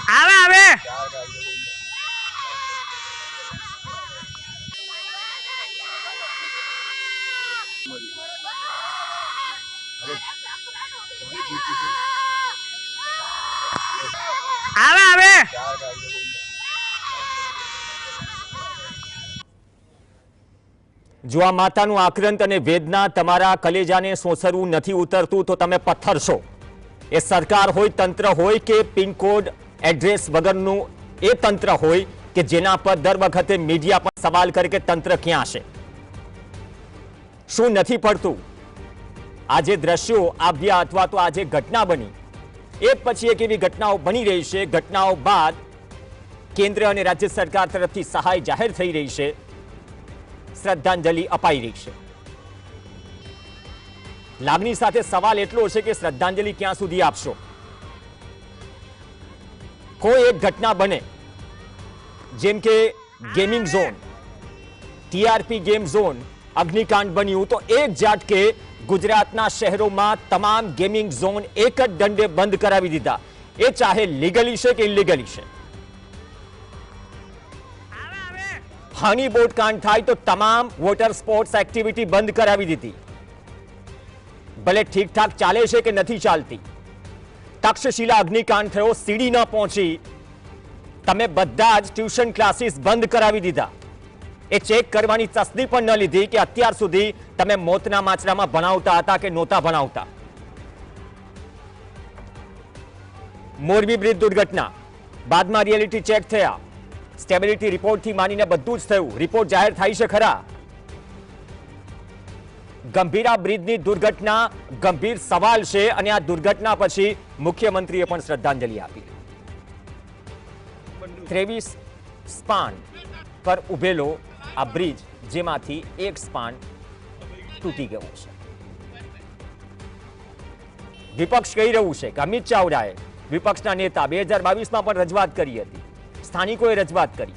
આવે આવે આવે આવે જો આ માતાનું આક્રંત અને વેદના તમારા કલેજાને સોસરવું નથી ઉતરતું તો તમે પથ્થર છો। એ સરકાર હોય, તંત્ર હોય કે પિનકોડ એડ્રેસ વગરનું એ તંત્ર હોય કે જેના પર દર વખતે મીડિયા પણ સવાલ કરે કે તંત્ર ક્યાં છે। શું નથી પડતું? આ જે દ્રશ્યો આવ્યા અથવા તો આ જે ઘટના બની, એક પછી એક એવી ઘટનાઓ બની રહી છે। ઘટનાઓ બાદ કેન્દ્ર અને રાજ્ય સરકાર તરફથી સહાય જાહેર થઈ રહી છે, શ્રદ્ધાંજલિ અપાઈ રહી છે। લાગણી સાથે સવાલ એટલો છે કે શ્રદ્ધાંજલિ ક્યાં સુધી આપશો? કોઈ એક ઘટના બને જેમ કે gaming zone, TRP game zone અગ્નિકાંડ બન્યું તો એક ઝાટકે ગુજરાતના શહેરોમાં તમામ ગેમિંગ ઝોન એક જ દંડે બંધ કરાવી દીધા। એ ચાહે લીગલી છે કે ઇલીગલી છે। હની બોટ કાંડ થાય તો તમામ વોટર સ્પોર્ટ્સ એક્ટિવિટી બંધ કરાવી દીધી। ભલે ઠીક ઠાક ચાલે છે કે નથી ચાલતી। તક્ષશિલા અગ્નિકાંડ થયો, સીડી ન પહોંચી, તમે બધા જ ટ્યુશન ક્લાસીસ બંધ કરાવી દીધા। એ ચેક કરવાની તસ્દી પણ ન લીધી કે અત્યાર સુધી તમે મોતના માચરામાં ભણાવતા હતા કે નહોતા ભણાવતા। મોરબી બ્રિજ દુર્ઘટના બાદમાં રિયાલિટી ચેક થયા, સ્ટેબિલિટી રિપોર્ટથી માનીને બધું જ થયું, રિપોર્ટ જાહેર થાય છે ખરા? ગંભીરા બ્રિજની દુર્ઘટના ગંભીર સવાલ છે અને આ દુર્ઘટના પછી મુખ્યમંત્રીએ પણ શ્રદ્ધાંજલિ આપી। 23 સ્પાન પર ઉભેલો આ બ્રિજ, જેમાંથી એક સ્પાન તૂટી ગયો છે। વિપક્ષ કહી રહ્યું છે કે અમિત ચાવડાએ, વિપક્ષના નેતા, 2022માં પણ રજૂઆત કરી હતી, સ્થાનિકોએ રજૂઆત કરી।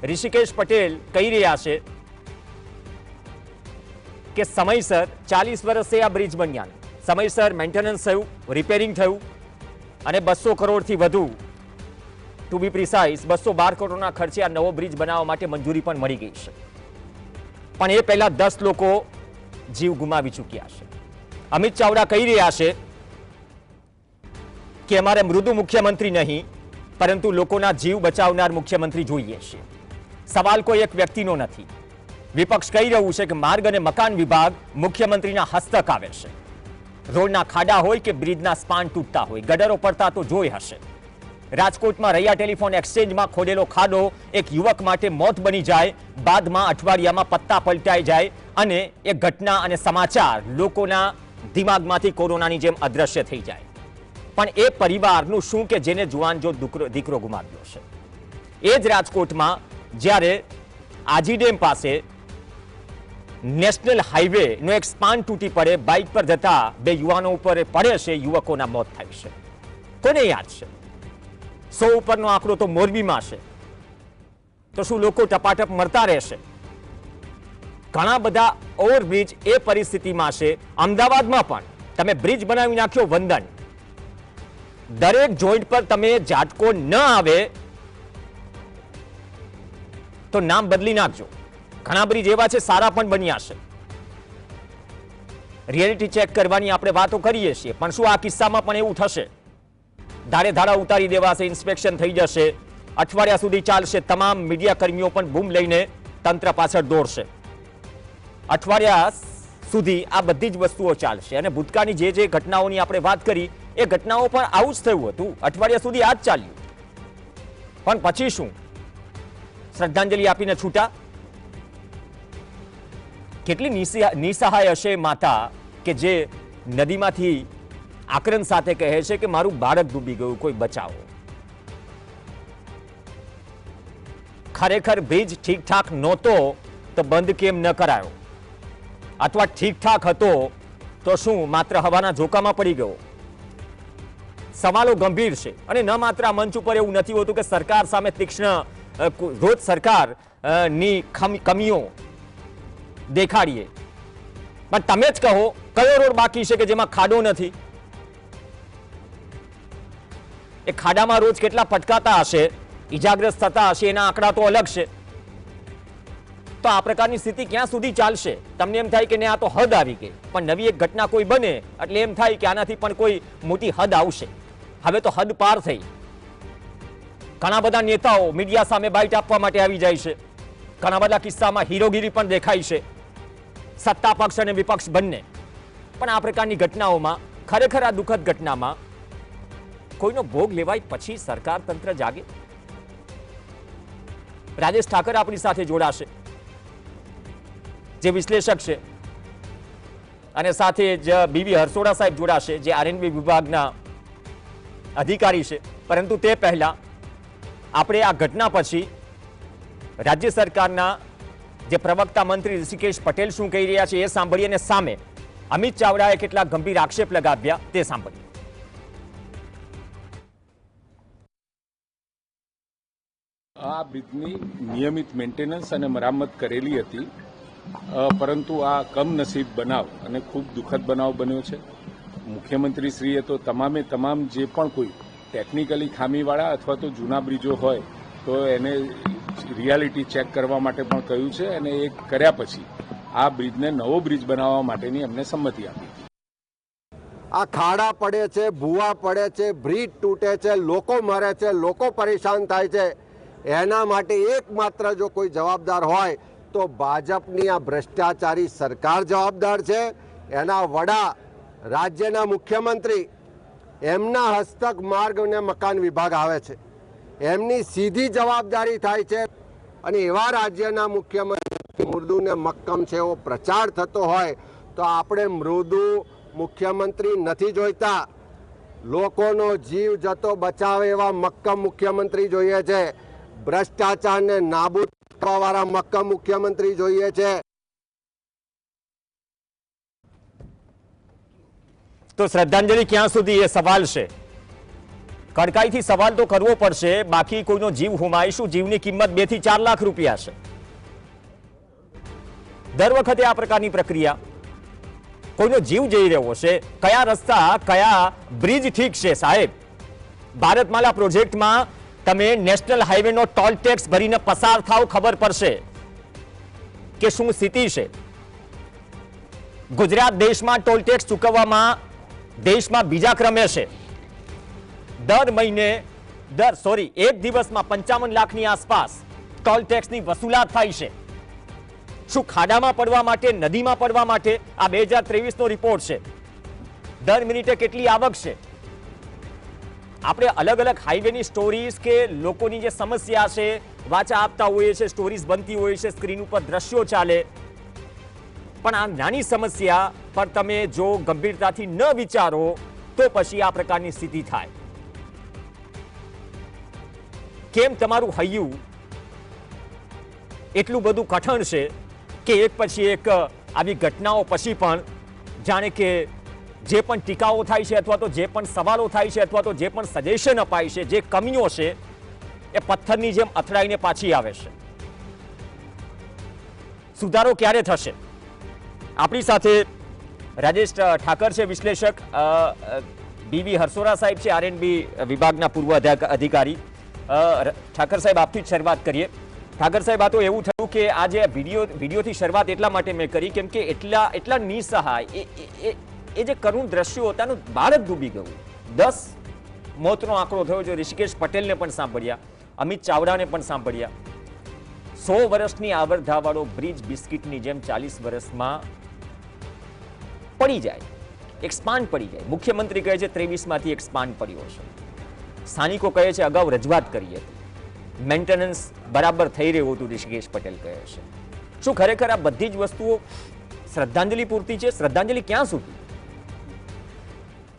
ઋષિકેશ પટેલ કહી રહ્યા છે કે સમયસર 40 વર્ષે આ બ્રિજ બન્યા, સમયસર મેન્ટેનન્સ થયું, રિપેરિંગ થયું અને 200 કરોડથી વધુ, ટુ બી પ્રિસાઇઝ 212 કરોડના ખર્ચે આ નવો બ્રિજ બનાવવા માટે મંજૂરી પણ મળી ગઈ છે। પણ એ પહેલા 10 લોકો જીવ ગુમાવી ચૂક્યા છે। અમિત ચાવડા કહી રહ્યા છે કે અમારે મૃદુ મુખ્યમંત્રી નહીં પરંતુ લોકોના જીવ બચાવનાર મુખ્યમંત્રી જોઈએ છે। સવાલ કોઈ એક વ્યક્તિનો નથી। વિપક્ષ કહી રહ્યું છે કે માર્ગ અને મકાન વિભાગ મુખ્યમંત્રીના હસ્તક આવે છે। રોડના ખાડા હોય કે બ્રિજના સ્પાન તૂટતા હોય, ગડરો પડતા તો જોઈ હશે। રાજકોટમાં રૈયા ટેલિફોન એક્સચેન્જમાં ખોદેલો ખાડો એક યુવક માટે મોત બની જાય, બાદમાં અઠવાડિયામાં પત્તા પલટાઈ જાય અને એ ઘટના અને સમાચાર લોકોના દિમાગમાંથી કોરોનાની જેમ અદ્રશ્ય થઈ જાય। પણ એ પરિવારનું શું કે જેને જુવાન જો દીકરો ગુમાવ્યો છે? એ જ રાજકોટમાં જ્યારે આજી ડેમ પાસે નેશનલ હાઈવેનો એક સ્પાન તૂટી પડે, બાઇક પર જતા 2 યુવાનો ઉપર પડે છે, યુવકોના મોત થાય છે। કોને યાદ છે? 100 ઉપરનો આંકડો તો મોરબીમાં છે। તો શું લોકો ટપાટપ મરતા રહેશે? ઘણા બધા ઓવરબ્રિજ એ પરિસ્થિતિમાં છે। અમદાવાદમાં પણ તમે બ્રિજ બનાવી નાખ્યો, વંદન, દરેક જોઈન્ટ પર તમે ઝાટકો ન આવે તો નામ બદલી નાખજો। ઘણા બ્રિજ એવા છે સારા પણ બન્યા છે। રિયાલિટી ચેક કરવાની આપણે વાતો કરીએ છીએ, પણ શું આ કિસ્સામાં પણ એવું થશે? ધારે ધાડા ઉતારી દેવાશે, ઇન્સ્પેક્શન થઈ જશે, અઠવાડિયા સુધી ચાલશે, તમામ મીડિયા કર્મીઓ પણ બૂમ લઈને તંત્ર પાછળ દોડશે। અઠવાડિયા સુધી આ બધી જ વસ્તુઓ ચાલશે અને ભૂતકાળની જે ઘટનાઓની આપણે વાત કરી એ ઘટનાઓ પણ આવું જ થયું હતું। અઠવાડિયા સુધી આ જ ચાલ્યું, પણ પછી શું? શ્રદ્ધાંજલિ આપીને છૂટા? કેટલી નિસહાય હશે માતા કે જે નદીમાંથી આક્રંદ સાથે કહે છે કે મારું બાળક ડૂબી ગયું, કોઈ બચાવો। ખરેખર બ્રિજ ઠીકઠાક નહોતો તો બંધ કેમ ન કરાયો? અથવા ઠીકઠાક હતો તો શું માત્ર હવાના ઝોકામાં પડી ગયો? સવાલો ગંભીર છે અને ન માત્ર આ મંચ ઉપર એવું નથી હોતું કે સરકાર સામે તીક્ષ્ણ રોજ સરકારની કમીઓ દેખાડીએ, પણ તમે જ કહો કયો રોડ બાકી છે કે જેમાં ખાડો નથી? એ ખાડામાં રોજ કેટલા પટકાતા હશે, ઈજાગ્રસ્ત થતા હશે, એના આંકડા તો અલગ છે. તો આ પ્રકારની સ્થિતિ ક્યાં સુધી ચાલશે? તમને એમ થાય કે ને આ તો હદ આવી ગઈ, પણ નવી એક ઘટના કોઈ બને એટલે એમ થાય કે આનાથી પણ કોઈ મોટી હદ આવશે. હવે તો હદ પાર થઈ. ઘણા બધા નેતાઓ મીડિયા સામે બાઇટ આપવા માટે આવી જાય છે. ઘણા બધા કિસ્સામાં હીરોગીરી પણ દેખાય છે, સત્તા પક્ષ અને વિપક્ષ બંને. પણ આ પ્રકારની ઘટનાઓમાં, ખરેખર આ દુઃખદ ઘટનામાં કોઈનો ભોગ લેવાય પછી સરકાર તંત્ર જાગે? રાજેશ ઠાકર આપણી સાથે જોડાશે, જે વિશ્લેષક છે, અને સાથે જ બીવી હરસોડા સાહેબ જોડાશે, જે આરએનબી વિભાગના અધિકારી છે. પરંતુ તે પહેલા આપણે આ ઘટના પછી રાજ્ય સરકારના જે પ્રવક્તા મંત્રી ઋષિકેશ પટેલ શું કહી રહ્યા છે એ સાંભળીએ, અને સામે અમિત ચાવડાએ કેટલા ગંભીર આક્ષેપ લગાવ્યા તે સાંભળીએ. આ બ્રિજની નિયમિત મેન્ટેનન્સ અને મરામત કરેલી હતી, પરંતુ આ કમનસીબ બનાવ અને ખૂબ દુઃખદ બનાવ બન્યો છે. મુખ્યમંત્રીશ્રીએ તો તમામે તમામ જે પણ કોઈ ટેકનિકલી ખામીવાળા અથવા તો જૂના બ્રિજો હોય તો એને રિયાલિટી ચેક કરવા માટે પણ કહ્યું છે, અને એ કર્યા પછી આ બ્રિજને નવો બ્રિજ બનાવવા માટેની એમને સંમતિ આપી. આ ખાડા પડે છે, ભૂવા પડે છે, બ્રિજ તૂટે છે, લોકો મરે છે, લોકો પરેશાન થાય છે. એના માટે એકમાત્ર જો કોઈ જવાબદાર હોય તો ભાજપની આ ભ્રષ્ટાચારી સરકાર જવાબદાર છે. એના વડા રાજ્યના મુખ્યમંત્રી, એમના હસ્તક માર્ગ અને મકાન વિભાગ આવે છે, એમની સીધી જવાબદારી થાય છે. અને એવા રાજ્યના મુખ્યમંત્રી મૃદુ ને મક્કમ છે એવો પ્રચાર થતો હોય તો આપણે મૃદુ મુખ્યમંત્રી નથી જોઈતા. લોકોનો જીવ જતો બચાવે એવા મક્કમ મુખ્યમંત્રી જોઈએ છે. ભ્રષ્ટાચારને નાબૂદ કરવાવાળા મક્કમ મુખ્યમંત્રી જોઈએ છે. તો શ્રદ્ધાંજલિ ક્યાં સુધી એ સવાલ છે. કડકાઈથી સવાલ તો કરવો પડશે, બાકી કોઈનો જીવ હુમાય શું? જીવની કિંમત 2 થી 4 લાખ રૂપિયા છે. દર વખતે આ પ્રકારની પ્રક્રિયા, કોઈનો જીવ જઈ રહ્યો છે. કયા રસ્તા, કયા બ્રિજ ઠીક છે સાહેબ? ભારતમાલા પ્રોજેક્ટમાં તમે નેશનલ હાઈવેનો ટોલ ટેક્સ ભરીને પસાર થાવ, ખબર પડશે કે શું સ્થિતિ છે. ગુજરાત દેશમાં ટોલ ટેક્સ ચૂકવવામાં દેશમાં બીજા ક્રમે છે. દર મહિને એક દિવસમાં 55 લાખની આસપાસ ટોલ ટેક્સની વસૂલાત થાય છે. શું ખાડામાં પડવા માટે, નદીમાં પડવા માટે? આ 2023નો રિપોર્ટ છે. દર મિનિટે કેટલી આવક છે? આપણે અલગ અલગ હાઈવેની સ્ટોરીઝ કે લોકોની જે સમસ્યા છે વાચા આપતા હોઈએ છીએ, સ્ટોરીઝ બનતી હોય છે, સ્ક્રીન ઉપર દ્રશ્યો ચાલે. પણ આ નાની સમસ્યા પર તમે જો ગંભીરતાથી ન વિચારો તો પછી આ પ્રકારની સ્થિતિ થાય. કેમ તમારું હૈયું એટલું બધું કઠણ છે કે એક પછી એક આવી ઘટનાઓ પછી પણ જાણે કે જે પણ ટીકાઓ થાય છે, અથવા તો જે પણ સવાલો થાય છે, અથવા તો જે પણ સજેશન અપાય છે, જે કમીઓ છે એ પથ્થરની જેમ અથડાઈને પાછી આવે છે. સુધારો ક્યારે થશે? આપણી સાથે રાજેશ ઠાકર છે, વિશ્લેષક, બીવી હરસોડા સાહેબ છે, આરએનબી વિભાગના પૂર્વ અધિકારી. ઠાકર સાહેબ, આપથી જ શરૂઆત કરીએ. ઠાકર સાહેબ, આ તો એવું થયું કે આ જે વિડીયોથી શરૂઆત એટલા માટે મેં કરી કેમ કે એટલા નિસહાય એ જે કરુણ દ્રશ્યો હતા, ભારત ડૂબી ગયું. 10 મોતનો આંકડો થયો છે. ઋષિકેશ પટેલને પણ સાંભળ્યા, અમિત ચાવડાને પણ સાંભળ્યા. 100 વર્ષની આવરધાવાળો બ્રિજ બિસ્કિટની જેમ 40 વર્ષમાં પડી જાય, એક્સપાન્ડ પડી જાય. મુખ્યમંત્રી કહે છે 23માંથી એક્સપાન્ડ પડ્યો છે. સ્થાનિકો કહે છે અગાઉ રજૂઆત કરી હતી, મેન્ટેનન્સ બરાબર થઈ રહ્યું હતું. ઋષિકેશ પટેલ કહે છે. શું ખરેખર આ બધી જ વસ્તુઓ શ્રદ્ધાંજલિ પૂરતી છે? શ્રદ્ધાંજલિ ક્યાં સુધી?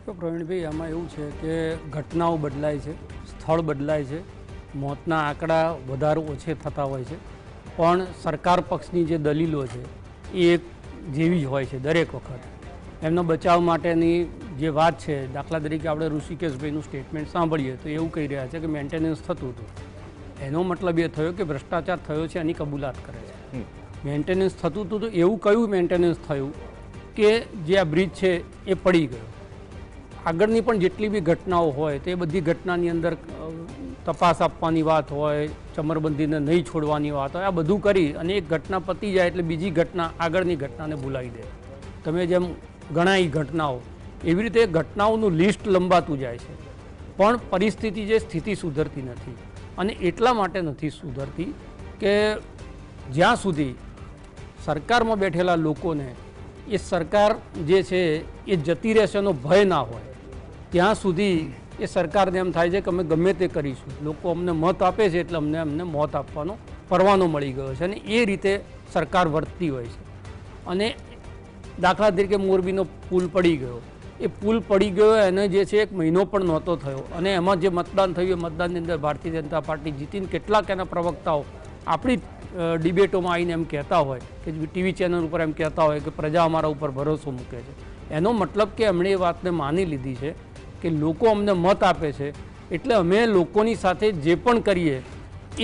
તો પ્રવીણભાઈ, આમાં એવું છે કે ઘટનાઓ બદલાય છે, સ્થળ બદલાય છે, મોતના આંકડા વધારે ઓછે થતા હોય છે, પણ સરકાર પક્ષની જે દલીલો છે એ એક જેવી જ હોય છે દરેક વખત. એમનો બચાવ માટેની જે વાત છે, દાખલા તરીકે આપણે ઋષિકેશભાઈનું સ્ટેટમેન્ટ સાંભળીએ તો એવું કહી રહ્યા છે કે મેન્ટેનન્સ થતું હતું. એનો મતલબ એ થયો કે ભ્રષ્ટાચાર થયો છે એની કબૂલાત કરે છે. મેન્ટેનન્સ થતું હતું તો એવું કયું મેન્ટેનન્સ થયું કે જે આ બ્રિજ છે એ પડી ગયો? આગળની પણ જેટલી બી ઘટનાઓ હોય તે બધી ઘટનાની અંદર તપાસ આપવાની વાત હોય, ચમરબંધીને નહીં છોડવાની વાત હોય, આ બધું કરી અને એક ઘટના પતી જાય એટલે બીજી ઘટના આગળની ઘટનાને ભૂલાવી દે. તમે જેમ ગણાઈ ઘટનાઓ એવી રીતે ઘટનાઓનું લિસ્ટ લંબાતું જાય છે, પણ પરિસ્થિતિ જે સ્થિતિ સુધરતી નથી. અને એટલા માટે નથી સુધરતી કે જ્યાં સુધી સરકારમાં બેઠેલા લોકોને એ સરકાર જે છે એ જતી રહેશે એનો ભય ના હોય ત્યાં સુધી એ સરકારને એમ થાય છે કે અમે ગમે તે કરીશું, લોકો અમને મત આપે છે એટલે અમને મોત આપવાનો પરવાનો મળી ગયો છે. અને એ રીતે સરકાર વર્તતી હોય છે. અને દાખલા તરીકે મોરબીનો પુલ પડી ગયો, એ પુલ પડી ગયો એને જે છે 1 મહિનો પણ નહોતો થયો અને એમાં જે મતદાન થયું એ મતદાનની અંદર ભારતીય જનતા પાર્ટી જીતીને કેટલાક એના પ્રવક્તાઓ આપણી ડિબેટોમાં આવીને એમ કહેતા હોય કે ટીવી ચેનલ ઉપર એમ કહેતા હોય કે પ્રજા અમારા ઉપર ભરોસો મૂકે છે. એનો મતલબ કે એમણે એ વાતને માની લીધી છે કે લોકો અમને મત આપે છે એટલે અમે લોકોની સાથે જે પણ કરીએ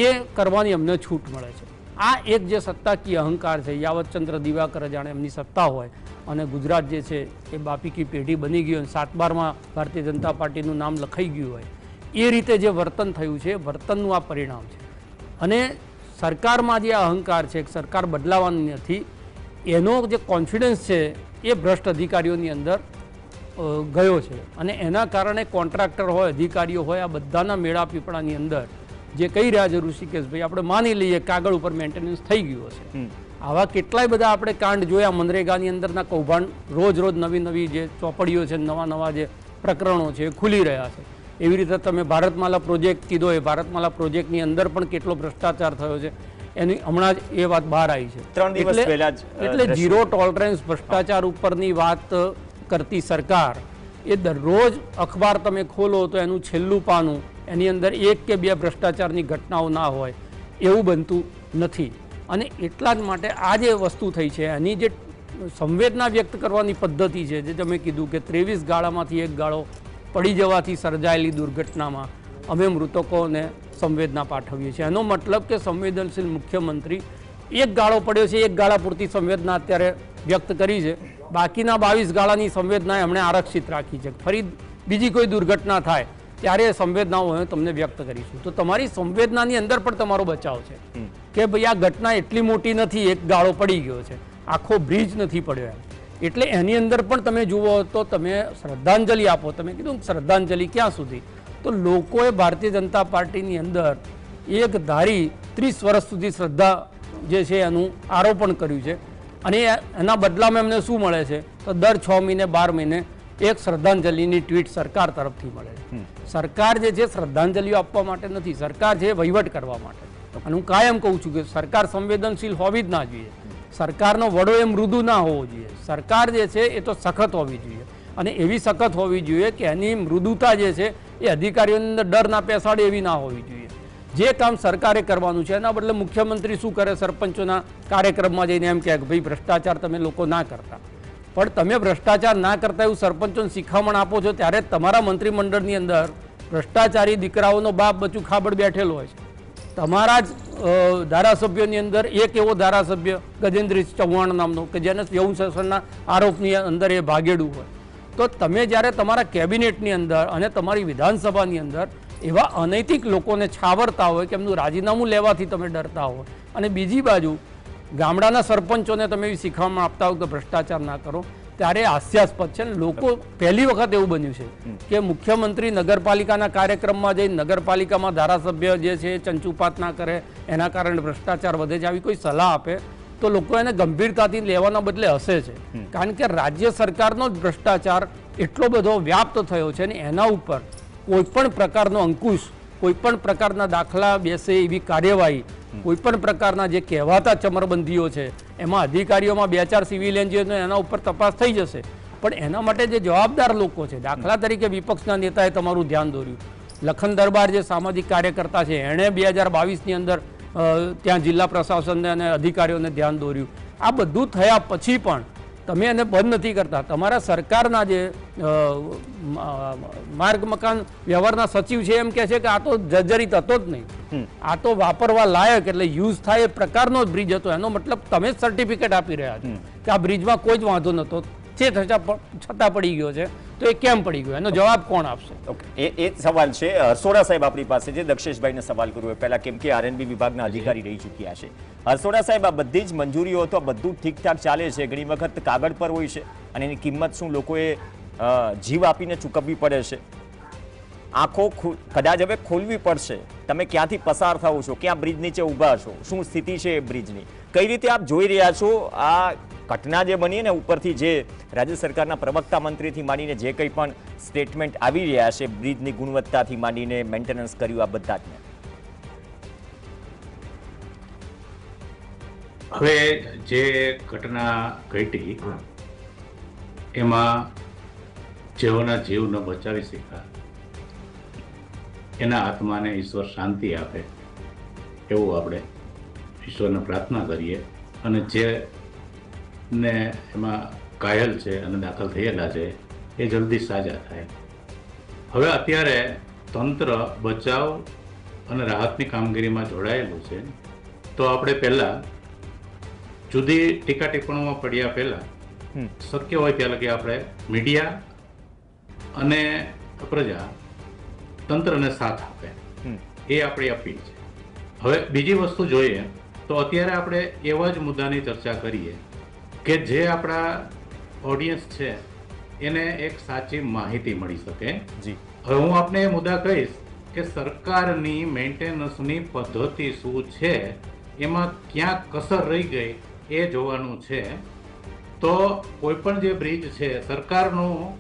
એ કરવાની અમને છૂટ મળે છે. આ એક જે સત્તાકીય અહંકાર છે, યાવતચંદ્ર દિવાકર જાણે એમની સત્તા હોય અને ગુજરાત જે છે એ બાપી કી પેઢી બની ગયું અને 7/12માં ભારતીય જનતા પાર્ટીનું નામ લખાઈ ગયું હોય, એ રીતે જે વર્તન થયું છે વર્તનનું આ પરિણામ છે. અને સરકારમાં જે અહંકાર છે, સરકાર બદલાવાની નથી, એનો જે કોન્ફિડન્સ છે એ ભ્રષ્ટ અધિકારીઓની અંદર ગયો છે. અને એના કારણે કોન્ટ્રાક્ટર હોય, અધિકારીઓ હોય, આ બધાના મેળા પીપળાની અંદર જે કહી રહ્યા છે ઋષિકેશભાઈ, આપણે માની લઈએ કાગળ ઉપર મેન્ટેનન્સ થઈ ગયું હશે. આવા કેટલાય બધા આપણે કાંડ જોયા મનરેગાની અંદરના કૌભાંડ, રોજ નવી નવી જે ચોપડીઓ છે, નવા જે પ્રકરણો છે એ ખુલી રહ્યા છે. એવી રીતે તમે ભારતમાલા પ્રોજેક્ટ કીધો, એ ભારતમાલા પ્રોજેક્ટની અંદર પણ કેટલો ભ્રષ્ટાચાર થયો છે એની હમણાં જ એ વાત બહાર આવી છે. 3 દિવસ પહેલા એટલે ઝીરો ટોલરન્સ ભ્રષ્ટાચાર ઉપરની વાત કરતી સરકાર એ દરરોજ અખબાર તમે ખોલો તો એનું છેલ્લું પાનું એની અંદર 1 કે 2 ભ્રષ્ટાચારની ઘટનાઓ ના હોય એવું બનતું નથી. અને એટલા જ માટે આ જે વસ્તુ થઈ છે એની જે સંવેદના વ્યક્ત કરવાની પદ્ધતિ છે, જે તમે કીધું કે 23 ગાળામાંથી 1 ગાળો પડી જવાથી સર્જાયેલી દુર્ઘટનામાં અમે મૃતકોને સંવેદના પાઠવીએ છીએ. એનો મતલબ કે સંવેદનશીલ મુખ્યમંત્રી 1 ગાળો પડ્યો છે, 1 ગાળા પૂરતી સંવેદના અત્યારે વ્યક્ત કરી છે, બાકીના 22 ગાળાની સંવેદના એમણે આરક્ષિત રાખી છે. ફરી બીજી કોઈ દુર્ઘટના થાય ત્યારે સંવેદનાઓ અમે તમને વ્યક્ત કરીશું. તો તમારી સંવેદનાની અંદર પણ તમારો બચાવ છે કે ભાઈ આ ઘટના એટલી મોટી નથી, 1 ગાળો પડી ગયો છે, આખો બ્રિજ નથી પડ્યો એમ. એટલે એની અંદર પણ તમે જુઓ તો તમે શ્રદ્ધાંજલિ આપો. તમે કીધું શ્રદ્ધાંજલિ ક્યાં સુધી? તો લોકોએ ભારતીય જનતા પાર્ટીની અંદર એક ધારી 30 વર્ષ સુધી શ્રદ્ધા જે છે એનું આરોપણ કર્યું છે. અને એના બદલામાં એમને શું મળે છે? તો દર 6 મહિને 12 મહિને એક શ્રદ્ધાંજલિની ટ્વીટ સરકાર તરફથી મળે છે. સરકાર જે છે શ્રદ્ધાંજલિઓ આપવા માટે નથી, સરકાર છે વહીવટ કરવા માટે. અને હું કાયમ કહું છું કે સરકાર સંવેદનશીલ હોવી જ ના જોઈએ, સરકારનો વડો એ મૃદુ ના હોવો જોઈએ. સરકાર જે છે એ તો સખત હોવી જોઈએ અને એવી સખત હોવી જોઈએ કે એની મૃદુતા જે છે એ અધિકારીઓની અંદર ડર ના પેસાડે એવી ના હોવી જોઈએ. જે કામ સરકારે કરવાનું છે એના બદલે મુખ્યમંત્રી શું કરે? સરપંચોના કાર્યક્રમમાં જઈને એમ કહે કે ભાઈ ભ્રષ્ટાચાર તમે લોકો ના કરતા. પણ તમે ભ્રષ્ટાચાર ના કરતા એવું સરપંચોને શિખામણ આપો છો ત્યારે તમારા મંત્રીમંડળની અંદર ભ્રષ્ટાચારી દીકરાઓનો બાપ બચું ખાબડ બેઠેલો હોય છે. તમારા જ ધારાસભ્યોની અંદર એક એવો ધારાસભ્ય ગજેન્દ્રસિંહ ચૌહાણ નામનો કે જેને યૌન શોષણના આરોપની અંદર એ ભાગેડું હોય. તો તમે જ્યારે તમારા કેબિનેટની અંદર અને તમારી વિધાનસભાની અંદર એવા અનૈતિક લોકોને છાવરતા હોય કે એમનું રાજીનામું લેવાથી તમે ડરતા હોય, અને બીજી બાજુ ગામડાના સરપંચોને તમે એવી શીખવામાં આપતા હોય કે ભ્રષ્ટાચાર ના કરો, ત્યારે હાસ્યાસ્પદ છે. લોકો પહેલી વખત એવું બન્યું છે કે મુખ્યમંત્રી નગરપાલિકાના કાર્યક્રમમાં જઈને નગરપાલિકામાં ધારાસભ્ય જે છે એ ચંચુપાત ના કરે, એના કારણે ભ્રષ્ટાચાર વધે છે, આવી કોઈ સલાહ આપે તો લોકો એને ગંભીરતાથી લેવાના બદલે હસે છે. કારણ કે રાજ્ય સરકારનો જ ભ્રષ્ટાચાર એટલો બધો વ્યાપ્ત થયો છે અને એના ઉપર કોઈપણ પ્રકારનો અંકુશ, કોઈપણ પ્રકારના દાખલા બેસે એવી કાર્યવાહી, કોઈપણ પ્રકારના જે કહેવાતા ચમરબંધીઓ છે એમાં અધિકારીઓમાં 2-4 સિવિલ એન્જિનિયરનો એના ઉપર તપાસ થઈ જશે. પણ એના માટે જે જવાબદાર લોકો છે, દાખલા તરીકે વિપક્ષના નેતાએ તમારું ધ્યાન દોર્યું, લખન દરબાર જે સામાજિક કાર્યકર્તા છે એણે 2022ની અંદર ત્યાં જિલ્લા પ્રશાસનને અને અધિકારીઓને ધ્યાન દોર્યું. આ બધું થયા પછી પણ તમે એને બંધ નથી કરતા. તમારા સરકારના જે માર્ગ મકાન વ્યવહારના સચિવ છે એમ કહે છે કે આ તો જર્જરિત હતો જ નહીં, આ તો વાપરવા લાયક એટલે યુઝ થાય એ પ્રકારનો જ બ્રિજ હતો. એનો મતલબ તમે જ સર્ટિફિકેટ આપી રહ્યા છો કે આ બ્રિજમાં કોઈ જ વાંધો નહોતો, છતાં પડી ગયો છે તો એ કેમ પડી ગયું, એનો જવાબ કોણ આપશે? ઓકે, એ જ સવાલ છે. હરસોડા સાહેબ આપણી પાસે છે. દક્ષેશભાઈને સવાલ કરવો પહેલા, કેમ કે આરએનબી વિભાગના અધિકારી રહી ચૂક્યા છે. હરસોડા સાહેબ, આ બધી જ મંજૂરીઓ તો બધું ઠીકઠાક ચાલે છે, ઘણી વખત કાગળ પર હોય છે અને એની કિંમત શું લોકોએ જીવ આપીને ચૂકવવી પડે છે. આંખો કદાચ હવે ખોલવી પડશે. તમે ક્યાંથી પસાર થાઓ છો, ક્યાં બ્રિજ નીચે ઊભા છો, શું સ્થિતિ છે એ બ્રિજની, કઈ રીતે આપ જોઈ રહ્યા છો આ ઘટના જે બની ને ઉપરથી જે રાજ્ય સરકારના પ્રવક્તા મંત્રીથી માંડીને જે કંઈ પણ સ્ટેટમેન્ટ આવી રહ્યા છે બ્રિજની ગુણવત્તાથી માંડીને મેન્ટેનન્સ કર્યું, આ બધા જ. હવે જે ઘટના ઘટી એમાં જેઓના જીવ ન બચાવી શક્યા એના આત્માને ઈશ્વર શાંતિ આપે એવું આપણે ઈશ્વરને પ્રાર્થના કરીએ, અને જે ને એમાં ઘાયલ છે અને દાખલ થયેલા છે એ જલ્દી સાજા થાય. હવે અત્યારે તંત્ર બચાવ અને રાહતની કામગીરીમાં જોડાયેલું છે, તો આપણે પહેલા જુદી ટીકા ટિપ્પણીઓમાં પડ્યા પહેલા શક્ય હોય ત્યાં લગી આપણે મીડિયા અને પ્રજા તંત્રને સાથ આપે એ આપણી અપીલ છે. હવે બીજી વસ્તુ જોઈએ તો અત્યારે આપણે એવા જ મુદ્દાની ચર્ચા કરીએ કે જે આપણા ઓડિયન્સ છે એને એક સાચી માહિતી મળી શકે. હવે હું આપને એ મુદ્દા કહીશ કે સરકારની મેન્ટેનન્સની પદ્ધતિ શું છે, એમાં ક્યાં કસર રહી ગઈ એ જોવાનું છે. તો કોઈ પણ જે બ્રિજ છે, સરકારનું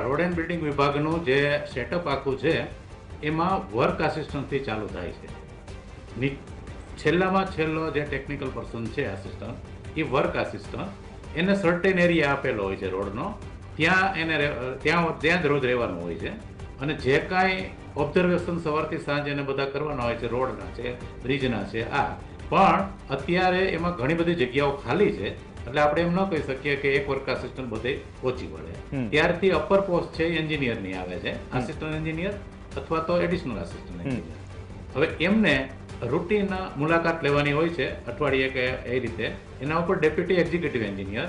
રોડ એન્ડ બિલ્ડિંગ વિભાગનું જે સેટઅપ આખું છે એમાં વર્ક આસિસ્ટન્ટથી ચાલુ થાય છે. છેલ્લામાં છેલ્લો જે ટેકનિકલ પર્સન છે આસિસ્ટન્ટ, એ વર્ક આસિસ્ટન્ટ એને સર્ટેન એરિયા આપેલો હોય છે રોડનો, ત્યાં એને ત્યાં જ રોજ રહેવાનું હોય છે, અને જે કાંઈ ઓબ્ઝર્વેશન સવારથી સાંજ એને બધા કરવાના હોય છે, રોડના છે, બ્રિજના છે, આ પણ અત્યારે એમાં ઘણી બધી જગ્યાઓ ખાલી છે, એટલે આપણે એમ ન કહી શકીએ કે એક વર્ક આસિસ્ટન્ટ બધે પહોંચી વળે. ત્યારથી અપર પોસ્ટ છે એન્જિનિયરની આવે છે, આસિસ્ટન્ટ એન્જિનિયર અથવા તો એડિશનલ આસિસ્ટન્ટ એન્જિનિયર. હવે એમને રૂટીન મુલાકાત લેવાની હોય છે અઠવાડિયે કે એ રીતે. એના ઉપર ડેપ્યુટી એક્ઝિક્યુટિવ એન્જિનિયર,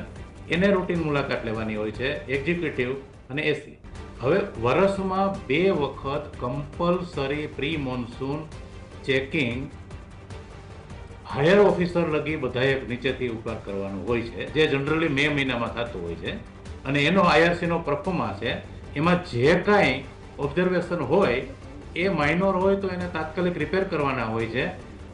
એને રૂટીન મુલાકાત લેવાની હોય છે, એક્ઝિક્યુટિવ અને એસી. હવે વર્ષમાં 2 વખત compulsory pre monsoon checking higher officer લગી બધાએ નીચેથી ઉપર કરવાનું હોય છે, જે જનરલી મે મહિનામાં થતું હોય છે. અને એનો આઈઆરસીનો પરફોર્મન્સ છે, એમાં જે કાંઈ ઓબ્ઝર્વેશન હોય એ માઇનોર હોય તો એને તાત્કાલિક રિપેર કરવાના હોય છે,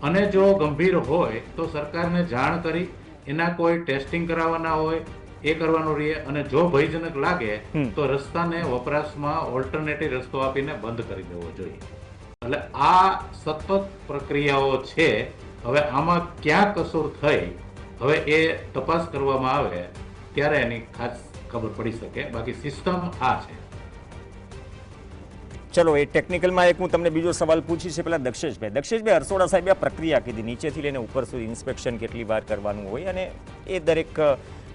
અને જો ગંભીર હોય તો સરકારને જાણ કરી એના કોઈ ટેસ્ટિંગ કરાવવાના હોય એ કરવાનું રહે, અને જો ભયજનક લાગે તો રસ્તાને વપરાશમાં ઓલ્ટરનેટિવ રસ્તો આપીને બંધ કરી દેવો જોઈએ. એટલે આ સતત પ્રક્રિયાઓ છે. હવે આમાં ક્યાં કસૂર થઈ, હવે એ તપાસ કરવામાં આવે ત્યારે એની ખાસ ખબર પડી શકે. બાકી સિસ્ટમ આ છે. ચલો, એ ટેકનિકલમાં એક હું તમને બીજો સવાલ પૂછી છે પેલા દક્ષેશભાઈ, હરસોડા સાહેબે આ પ્રક્રિયા કીધી નીચેથી લઈને ઉપર સુધી ઇન્સ્પેક્શન કેટલી વાર કરવાનું હોય, અને એ દરેક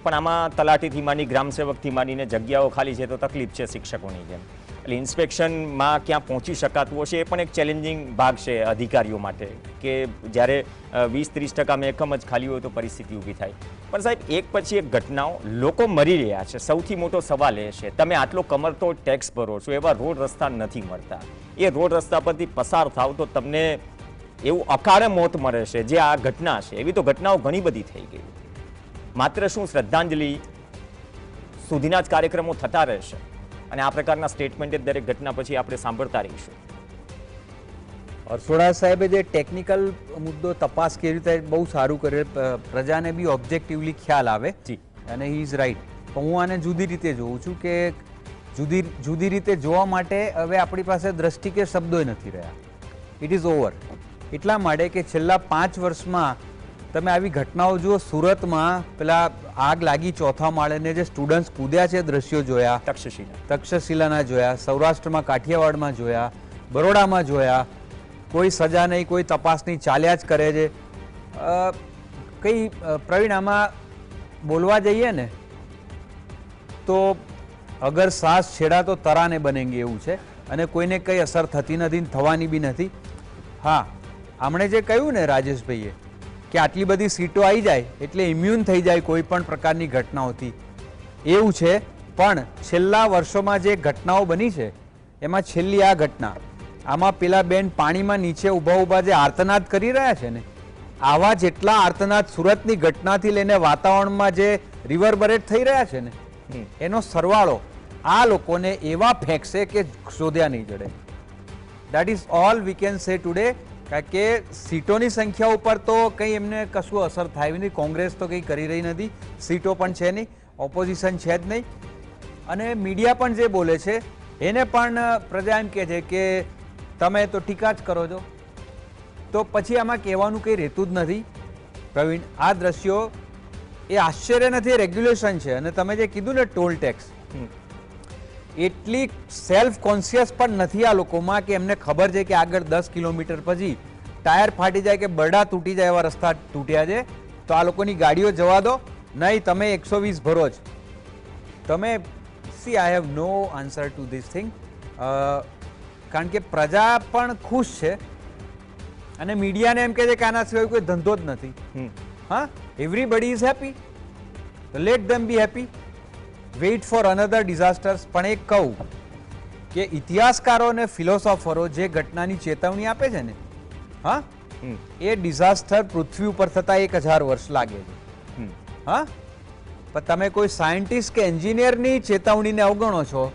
પણ આમાં તલાટીથી માંડી ગ્રામસેવકથી માંડીને જગ્યાઓ ખાલી છે તો તકલીફ છે શિક્ષકોની જેમ, એટલે ઇન્સ્પેક્શનમાં ક્યાં પહોંચી શકાતું હશે એ પણ એક ચેલેન્જિંગ ભાગ છે અધિકારીઓ માટે, કે જ્યારે 20-30% મહેકમ જ ખાલી હોય તો પરિસ્થિતિ ઊભી થાય. પણ સાહેબ, એક પછી એક ઘટનાઓ, લોકો મરી રહ્યા છે. સૌથી મોટો સવાલ એ છે, તમે આટલો કમરતોડ ટેક્સ ભરો છો, એવા રોડ રસ્તા નથી મળતા. એ રોડ રસ્તા પરથી પસાર થાવ તો તમને એવું અકાળે મોત મળે છે, જે આ ઘટના છે. એવી તો ઘટનાઓ ઘણી બધી થઈ ગઈ. માત્ર શું શ્રદ્ધાંજલિ સુધીના જ કાર્યક્રમો થતા રહેશે, અને આ પ્રકારના સ્ટેટમેન્ટ દરેક ઘટના પછી આપણે સાંભળતા રહીશું. હરસોડા સાહેબે જે ટેકનિકલ મુદ્દો તપાસ કરી રીતે બહુ સારું કરે, પ્રજાને બી ઓબ્જેક્ટિવલી ખ્યાલ આવે, અને હી ઇઝ રાઈટ. પણ હું આને જુદી રીતે જોઉં છું કે જુદી રીતે જોવા માટે હવે આપણી પાસે દ્રષ્ટિ કે શબ્દોય નથી રહ્યા. It is over. એટલા માટે કે છેલ્લા 5 વર્ષમાં તમે આવી ઘટનાઓ જુઓ. સુરતમાં પેલા આગ લાગી ચોથા માળે જે સ્ટુડન્ટ્સ કૂદ્યા છે દ્રશ્યો જોયા, તક્ષશિલાના જોયા, સૌરાષ્ટ્રમાં કાઠિયાવાડમાં જોયા, બરોડામાં જોયા. કોઈ સજા નહીં, કોઈ તપાસ નહીં, ચાલ્યા જ કરે છે. કંઈ પ્રવીણ, આમાં બોલવા જઈએ ને તો અગર સાસ છેડા તો તરાને બનેંગે એવું છે, અને કોઈને કંઈ અસર થતી નથી, થવાની બી નથી. હા, આમણે જે કહ્યું ને રાજેશભાઈએ કે આટલી બધી સીટો આવી જાય એટલે ઇમ્યુન થઈ જાય કોઈ પણ પ્રકારની ઘટનાઓથી, એવું છે. પણ છેલ્લા વર્ષોમાં જે ઘટનાઓ બની છે એમાં છેલ્લી આ ઘટના, આમાં પેલા બેન પાણીમાં નીચે ઊભા ઊભા જે આર્તનાદ કરી રહ્યા છે ને, આવા જેટલા આર્તનાદ સુરતની ઘટનાથી લઈને વાતાવરણમાં જે રિવરબરેટ થઈ રહ્યા છે ને, એનો સરવાળો આ લોકોને એવા ફેંકશે કે શોધ્યા નહીં જડે. That is all we can say today. કારણ કે સીટોની સંખ્યા ઉપર તો કંઈ એમને કશું અસર થાય નહીં. કોંગ્રેસ તો કંઈ કરી રહી નથી, સીટો પણ છે નહીં, ઓપોઝિશન છે જ નહીં, અને મીડિયા પણ જે બોલે છે એને પણ પ્રજા એમ કહે છે કે તમે તો ટીકા જ કરો છો. તો પછી આમાં કહેવાનું કંઈ રહેતું જ નથી. પ્રવીણ, આ દ્રશ્યો એ આશ્ચર્ય નથી, રેગ્યુલેશન છે. અને તમે જે કીધું ને ટોલ ટેક્સ, એટલી સેલ્ફ કોન્શિયસ પણ નથી આ લોકોમાં કે એમને ખબર છે કે આગળ 10 કિલોમીટર પછી ટાયર ફાટી જાય કે બરડા તૂટી જાય એવા રસ્તા તૂટ્યા છે, તો આ લોકોની ગાડીઓ જવા દો. નહીં, તમે 120 ભરો જ. તમે see, I have no answer to this thing. કારણ કે પ્રજા પણ ખુશ છે અને મીડિયાને એમ કહે છે કે આના સિવાય કોઈ ધંધો જ નથી. હા, everybody is happy, let them be happy. Wait for another disasters. પણ એક કહું કે ઇતિહાસકારો અને ફિલોસોફરો જે ઘટનાની ચેતવણી આપે છે ને, હા, એ ડિઝાસ્ટર પૃથ્વી ઉપર થતા 1000 વર્ષ લાગે છે. હા, પણ તમે કોઈ સાયન્ટિસ્ટ કે એન્જિનિયરની ચેતવણીને અવગણો છો.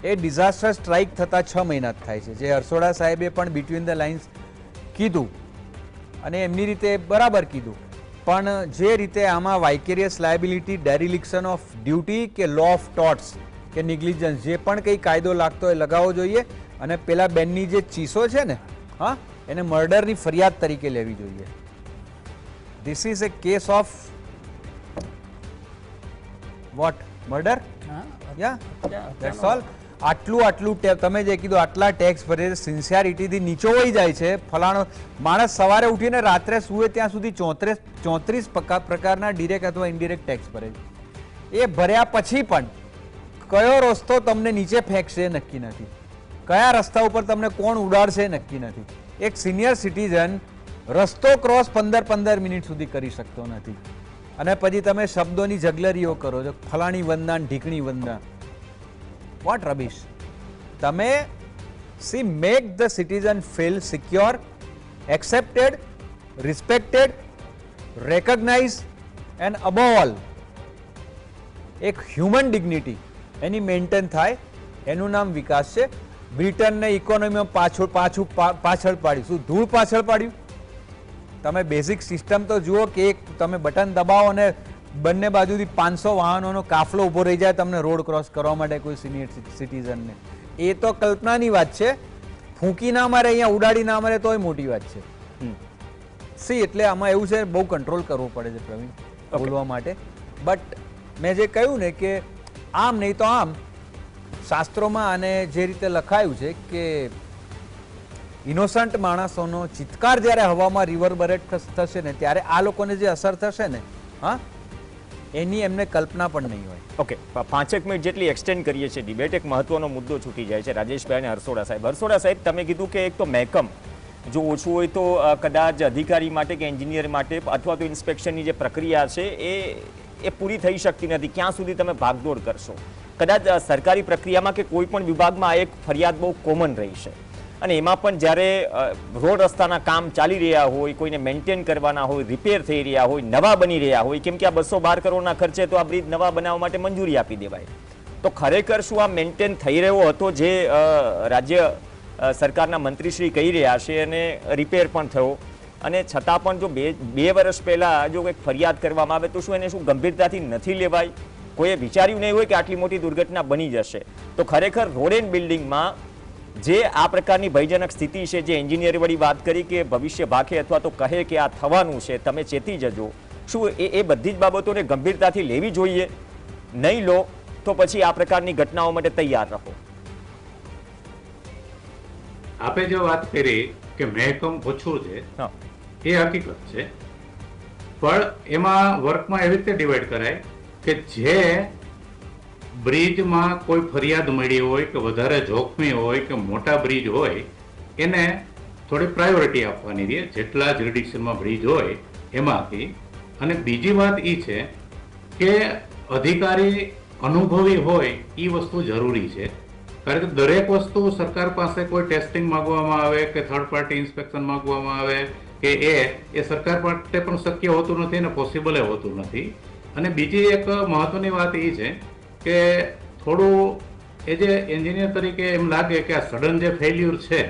એ ડિઝાસ્ટર સ્ટ્રાઇક થતા 6 મહિના જ થાય છે, જે હરસોડા સાહેબે પણ બિટવીન ધ લાઇન્સ કીધું અને એમની રીતે બરાબર કીધું. પણ જે રીતે આમાં વાઇકેરિયસ લાયબિલિટી, ડેરિલિક્શન ઓફ ડ્યુટી કે લો ઓફ ટોર્ટ્સ કે નિગ્લિજન્સ, જે પણ કંઈ કાયદો લાગતો હોય લગાવવો જોઈએ. અને પેલા બેનની જે ચીસો છે ને, હા, એને મર્ડરની ફરિયાદ તરીકે લેવી જોઈએ. This is A case of what? Murder. Yeah, that's all. આટલું તમે જે કીધું, આટલા ટેક્સ ભરે, સિન્સિયરિટીથી નીચો વહી જાય છે. ફલાણો માણસ સવારે ઉઠીને રાત્રે સૂવે ત્યાં સુધી 34 પ્રકારના ડિરેક્ટ અથવા ઇનડિરેક્ટ ટેક્સ ભરે છે. એ ભર્યા પછી પણ કયો રસ્તો તમને નીચે ફેંકશે એ નક્કી નથી, કયા રસ્તા ઉપર તમને કોણ ઉડાડશે એ નક્કી નથી. એક સિનિયર સિટીઝન રસ્તો ક્રોસ 15 મિનિટ સુધી કરી શકતો નથી, અને પછી તમે શબ્દોની જગલરીઓ કરો છો, ફલાણી વંદના, ઢીકણી વંદના. What rubbish. તમે see, make the citizen feel secure, accepted, respected, recognized, and above all એક હ્યુમન ડિગ્નિટી એની મેન્ટેન થાય. એનું નામ વિકાસ છે. બ્રિટનને ઇકોનોમીમાં પાછળ પાડ્યું. શું ધૂળ પાછળ પાડ્યું? તમે બેઝિક સિસ્ટમ તો જુઓ કે એક તમે બટન દબાવો અને બંને બાજુથી 500 વાહનોનો કાફલો ઊભો રહી જાય તમને રોડ ક્રોસ કરવા માટે કોઈ સિનિયર સિટીઝનને. એ તો કલ્પનાની વાત છે. ફૂંકી ના મારે, અહીંયા ઉડાડી ના મારે તોય મોટી વાત છે. સી, એટલે આમાં એવું છે, બહુ કંટ્રોલ કરવો પડે છે પ્રવીણ બોલવા માટે. બટ મેં જે કહ્યું ને કે આમ નહીં તો આમ, શાસ્ત્રોમાં આને જે રીતે લખાયું છે કે ઇનોસન્ટ માણસોનો ચિત્કાર જ્યારે હવામાં રિવરબરેટ થશે ને, ત્યારે આ લોકોને જે અસર થશે ને, હા, એની એમને કલ્પના પણ નહીં હોય. ઓકે, 5 મિનિટ જેટલી એક્સટેન્ડ કરીએ છીએ ડિબેટ. એક મહત્વનો મુદ્દો છૂટી જાય છે. રાજેશભાઈ અને હરસોડા સાહેબ. હરસોડા સાહેબ, તમે કીધું કે એક તો મહેકમ જો ઓછું હોય તો કદાચ અધિકારી માટે કે એન્જિનિયર માટે અથવા તો ઇન્સ્પેક્શનની જે પ્રક્રિયા છે એ પૂરી થઈ શકતી નથી. ક્યાં સુધી તમે ભાગદોડ કરશો? કદાચ સરકારી પ્રક્રિયામાં કે કોઈ પણ વિભાગમાં આ એક ફરિયાદ બહુ કોમન રહી છે. અને એમાં પણ જ્યારે રોડ રસ્તાના કામ ચાલી રહ્યા હોય, કોઈને મેન્ટેન કરવાના હોય, રિપેર થઈ રહ્યા હોય, નવા બની રહ્યા હોય, કેમ કે આ 212 કરોડના ખર્ચે તો આ બ્રિજ નવા બનાવવા માટે મંજૂરી આપી દેવાય, તો ખરેખર શું આ મેન્ટેન થઈ રહ્યો હતો જે રાજ્ય સરકારના મંત્રીશ્રી કહી રહ્યા છે, અને રિપેર પણ થયો, અને છતાં પણ જો બે વર્ષ પહેલાં જો કંઈક ફરિયાદ કરવામાં આવે તો શું એને શું ગંભીરતાથી નથી લેવાય? કોઈએ વિચાર્યું નહીં હોય કે આટલી મોટી દુર્ઘટના બની જશે. તો ખરેખર રોડ એન્ડ બિલ્ડિંગમાં જે આ પ્રકારની ભયજનક સ્થિતિ છે, જે એન્જિનિયર વળી વાત કરી કે ભવિષ્ય ભાખે અથવા તો કહે કે આ થવાનું છે, તમે ચેતી જજો, શું એ બધી જ બાબતોને ગંભીરતાથી લેવી જોઈએ? નહીં લો તો પછી આ પ્રકારની ઘટનાઓ માટે તૈયાર રહો. આપે જો વાત કરી કે મહેકમ ઓછું છે, એ હકીકત છે, પણ એમાં વર્કમાં એવી રીતે ડિવાઈડ કરાય કે જે બ્રિજમાં કોઈ ફરિયાદ મળી હોય કે વધારે જોખમી હોય કે મોટા બ્રિજ હોય એને થોડી પ્રાયોરિટી આપવાની રહે, જેટલા જ્યુરિડિક્શનમાં બ્રિજ હોય એમાંથી. અને બીજી વાત એ છે કે અધિકારી અનુભવી હોય એ વસ્તુ જરૂરી છે. કારણ કે દરેક વસ્તુ સરકાર પાસે કોઈ ટેસ્ટિંગ માંગવામાં આવે કે થર્ડ પાર્ટી ઇન્સ્પેક્શન માંગવામાં આવે કે એ સરકાર માટે પણ શક્ય હોતું નથી અને પોસિબલ હોતું નથી. અને બીજી એક મહત્વની વાત એ છે કે થોડું એ જે એન્જિનિયર તરીકે એમ લાગે કે આ સડન જે ફેલ્યુર છે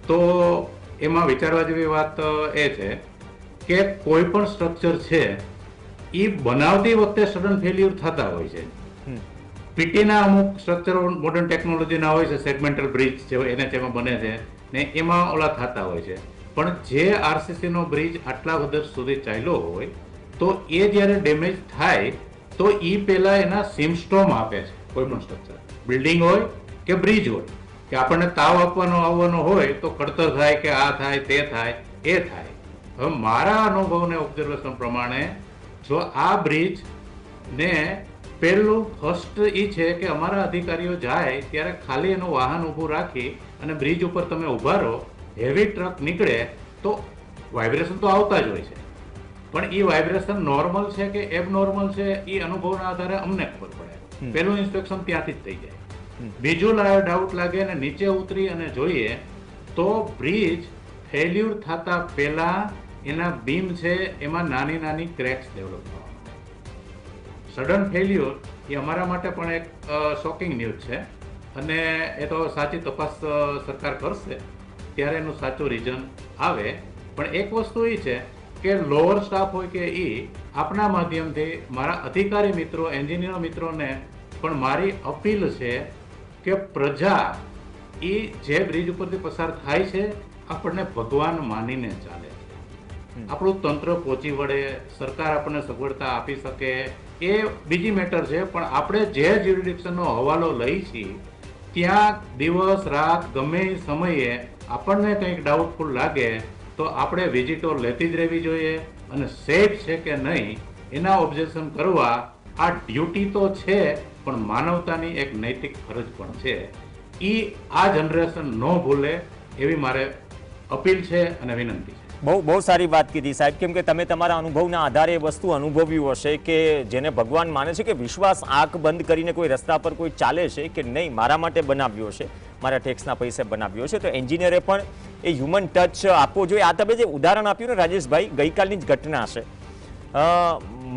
તો એમાં વિચારવા જેવી વાત એ છે કે કોઈ પણ સ્ટ્રક્ચર છે એ બનાવતી વખતે સડન ફેલ્યુર થતા હોય છે. પીટીના અમુક સ્ટ્રક્ચરો મોડર્ન ટેકનોલોજીના હોય છે, સેગમેન્ટલ બ્રિજ જે NH બને છે ને એમાં ઓલા થતા હોય છે. પણ જે આરસીસીનો બ્રિજ આટલા વર્ષ સુધી ચાલ્યો હોય તો એ જ્યારે ડેમેજ થાય તો એ પહેલા એના સિમસ્ટોમ આપે છે. કોઈ પણ સ્ટ્રક્ચર, બિલ્ડિંગ હોય કે બ્રિજ હોય, કે આપણને તાવ આવવાનો હોય તો કડતર થાય કે આ થાય તે થાય એ થાય. હવે મારા અનુભવને ઓબ્ઝર્વેશન પ્રમાણે જો આ બ્રિજ ને પહેલું ફર્સ્ટ એ છે કે અમારા અધિકારીઓ જાય ત્યારે ખાલી એનું વાહન ઊભું રાખી અને બ્રિજ ઉપર તમે ઊભા રહો, હેવી ટ્રક નીકળે તો વાઇબ્રેશન તો આવતા જ હોય છે. પણ એ વાઇબ્રેશન નોર્મલ છે કે એબનોર્મલ છે એ અનુભવના આધારે અમને ખબર પડે. પહેલું ઇન્સ્પેક્શન ત્યાંથી જ થઈ જાય. બીજું ડાઉટ લાગે અને નીચે ઉતરી અને જોઈએ તો બ્રિજ ફેલ્યુર થતા પહેલા એના બીમ છે એમાં નાની નાની ક્રેક્સ ડેવલપ થવા. સડન ફેલ્યુર એ અમારા માટે પણ એક શોકિંગ ન્યૂઝ છે અને એ તો સાચી તપાસ સરકાર કરશે ત્યારે એનું સાચું રીઝન આવે. પણ એક વસ્તુ એ છે કે લોઅર સ્ટાફ હોય કે એ આપના માધ્યમથી મારા અધિકારી મિત્રો, એન્જિનિયર મિત્રોને પણ મારી અપીલ છે કે પ્રજા એ જે બ્રિજ ઉપરથી પસાર થાય છે આપણને ભગવાન માનીને ચાલે છે. આપણું તંત્ર પહોંચી વળે, સરકાર આપણને સગવડતા આપી શકે એ બીજી મેટર છે. પણ આપણે જે જ્યુરિડિક્શનનો હવાલો લઈ છીએ ત્યાં દિવસ રાત ગમે એ સમયે આપણને કંઈક ડાઉટફુલ લાગે તો આપણે વિઝિટો લેતી જ રહેવી જોઈએ અને સેફ છે કે નહીં એના ઓબ્ઝર્વેશન કરવા આ ડ્યુટી તો છે પણ માનવતાની એક નૈતિક ફરજ પણ છે. એ આ જનરેશન ન ભૂલે એવી મારે અપીલ છે અને વિનંતી છે. બહુ સારી વાત કીધી સાહેબ, કેમ કે તમે તમારા અનુભવના આધારે વસ્તુ અનુભવ્યું હશે કે જેને ભગવાન માને છે કે વિશ્વાસ આંખ બંધ કરીને કોઈ રસ્તા પર કોઈ ચાલે છે કે નહીં મારા માટે બનાવ્યો છે, મારા ટેક્સના પૈસે બનાવ્યો છે, તો એન્જિનિયરે પણ એ હ્યુમન ટચ આપવો જોઈએ. આ તમે જે ઉદાહરણ આપ્યું ને રાજેશભાઈ, ગઈકાલની જ ઘટના છે.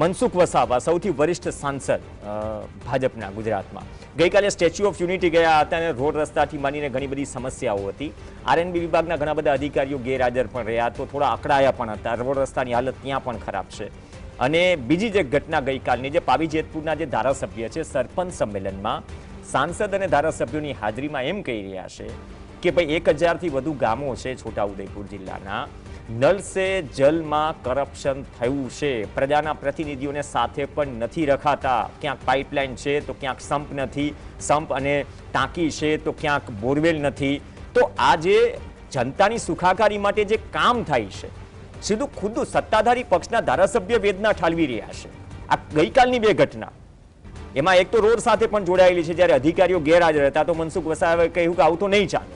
મનસુખ વસાવા સૌથી વરિષ્ઠ સાંસદ ભાજપના ગુજરાતમાં ગઈકાલે સ્ટેચ્યુ ઓફ યુનિટી ગયા હતા અને રોડ રસ્તાથી માંડીને ઘણી બધી સમસ્યાઓ હતી. આરએનબી વિભાગના ઘણા બધા અધિકારીઓ ગેરહાજર પણ રહ્યા તો થોડા અકળાયા પણ હતા. રોડ રસ્તાની હાલત ત્યાં પણ ખરાબ છે. અને બીજી જે ઘટના ગઈકાલની જે પાવી જેતપુરના જે ધારાસભ્ય છે સરપંચ સંમેલનમાં સાંસદ અને ધારાસભ્યોની હાજરીમાં એમ કહી રહ્યા છે કે ભાઈ 1000થી વધુ ગામો છે છોટાઉદેપુર જિલ્લાના, નલ સે જલમાં કરપ્શન થયું છે. પ્રજાના પ્રતિનિધિઓને સાથે પણ નથી રખાતા. ક્યાંક પાઇપલાઇન છે તો ક્યાંક સંપ નથી, સંપ અને ટાંકી છે તો ક્યાંક બોરવેલ નથી. તો આ જે જનતાની સુખાકારી માટે જે કામ થાય છે સીધું ખુદ સત્તાધારી પક્ષના ધારાસભ્ય વેદના ઠાલવી રહ્યા છે. આ ગઈકાલની બે ઘટના, એમાં એક તો રોડ સાથે પણ જોડાયેલી છે. જ્યારે અધિકારીઓ ગેરહાજર હતા તો મનસુખ વસાવાએ કહ્યું કે આવું તો નહીં ચાલે,